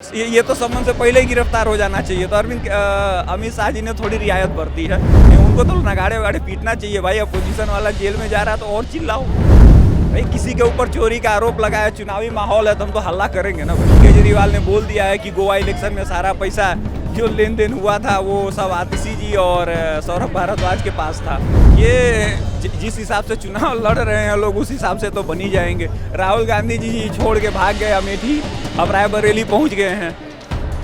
ये तो समन से पहले ही गिरफ्तार हो जाना चाहिए। तो अमित शाह जी ने थोड़ी रियायत बरती है। उनको तो नगाड़े वगाड़े पीटना चाहिए भाई। अपोजिशन वाला जेल में जा रहा है तो और चिल्लाओ भाई। किसी के ऊपर चोरी का आरोप लगाया, चुनावी माहौल है तो हम तो हल्ला करेंगे ना भाई। केजरीवाल ने बोल दिया है कि गोवा इलेक्शन में सारा पैसा जो लेन देन हुआ था वो सब आतिशी जी और सौरभ भारद्वाज के पास था। ये जिस हिसाब से चुनाव लड़ रहे हैं लोग उस हिसाब से तो बन ही जाएंगे। राहुल गांधी जी छोड़ के भाग गए अमेठी, अब रायबरेली पहुंच गए हैं।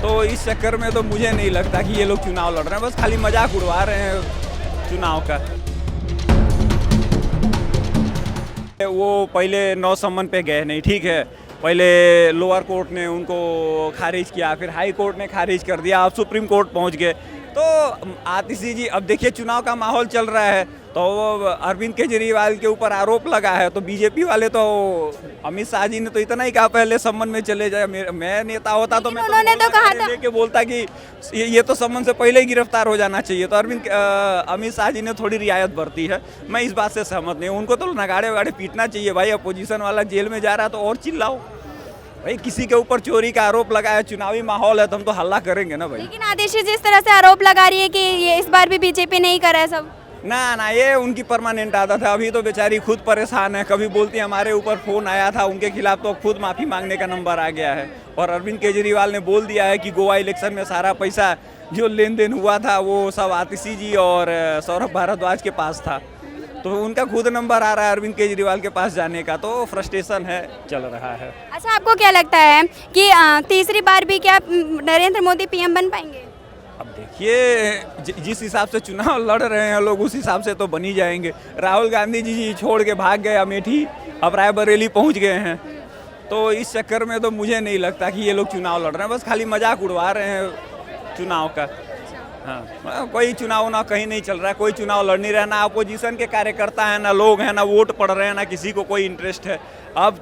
तो इस चक्कर में तो मुझे नहीं लगता कि ये लोग चुनाव लड़ रहे हैं, बस खाली मजाक उड़वा रहे हैं चुनाव का। वो पहले 9 समन पे गए नहीं, ठीक है। पहले लोअर कोर्ट ने उनको खारिज किया, फिर हाई कोर्ट ने खारिज कर दिया, अब सुप्रीम कोर्ट पहुंच गए। तो आतिशी जी, अब देखिए चुनाव का माहौल चल रहा है तो अरविंद केजरीवाल के ऊपर आरोप लगा है। तो बीजेपी वाले तो अमित शाह जी ने तो इतना ही कहा पहले सम्मन में चले जाए। मैं नेता होता तो मैं उन्होंने तो कहा था लेके बोलता कि ये तो सम्मन से पहले ही गिरफ्तार हो जाना चाहिए। तो अमित शाह जी ने थोड़ी रियायत बरती है। मैं इस बात से सहमत नहीं हूँ। उनको तो नगाड़े वगाड़े पीटना चाहिए भाई। अपोजिशन वाला जेल में जा रहा है तो और चिल्लाओ भाई। किसी के ऊपर चोरी का आरोप लगाया, चुनावी माहौल है तो हम तो हल्ला करेंगे ना भाई। लेकिन आतिशी जिस तरह से आरोप लगा रही है कि ये इस बार भी बीजेपी नहीं कर रहा है सब। ना ये उनकी परमानेंट आदत है। अभी तो बेचारी खुद परेशान है। कभी बोलती है हमारे ऊपर फोन आया था उनके खिलाफ तो खुद माफी मांगने का नंबर आ गया है। और अरविंद केजरीवाल ने बोल दिया है कि गोवा इलेक्शन में सारा पैसा जो लेन देन हुआ था वो सब आतिशी जी और सौरभ भारद्वाज के पास था। तो उनका खुद नंबर आ रहा है अरविंद केजरीवाल के पास जाने का। तो फ्रस्ट्रेशन है, चल रहा है। अच्छा, आपको क्या लगता है कि तीसरी बार भी क्या नरेंद्र मोदी पीएम बन पाएंगे? अब देखिए जिस हिसाब से चुनाव लड़ रहे हैं लोग उस हिसाब से तो बन ही जाएंगे। राहुल गांधी जी छोड़ के भाग गए अमेठी, अब रायबरेली पहुंच गए हैं। तो इस चक्कर में तो मुझे नहीं लगता कि ये लोग चुनाव लड़ रहे हैं, बस खाली मजाक उड़वा रहे हैं चुनाव का। हाँ, कोई चुनाव ना कहीं नहीं चल रहा है, कोई चुनाव लड़ नहीं रहा है। ना अपोजिशन के कार्यकर्ता हैं, ना लोग हैं, ना वोट पड़ रहे हैं, ना किसी को कोई इंटरेस्ट है। अब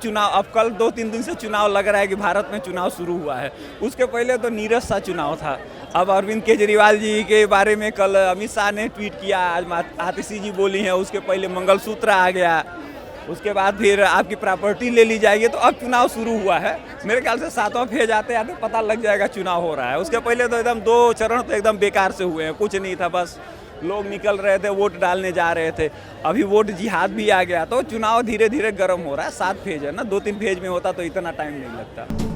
कल 2-3 दिन से चुनाव लग रहा है कि भारत में चुनाव शुरू हुआ है। उसके पहले तो नीरस सा चुनाव था। अब अरविंद केजरीवाल जी के बारे में कल अमित शाह ने ट्वीट किया, आज आतिशी जी बोली हैं, उसके पहले मंगलसूत्र आ गया, उसके बाद फिर आपकी प्रॉपर्टी ले ली जाएगी। तो अब चुनाव शुरू हुआ है। मेरे ख्याल से 7वां फेज आते आते पता लग जाएगा चुनाव हो रहा है। उसके पहले तो एकदम 2 चरण तो एकदम बेकार से हुए हैं, कुछ नहीं था, बस लोग निकल रहे थे, वोट डालने जा रहे थे। अभी वोट जिहाद भी आ गया। तो चुनाव धीरे धीरे गर्म हो रहा है। 7 फेज है ना, 2-3 फेज में होता तो इतना टाइम नहीं लगता।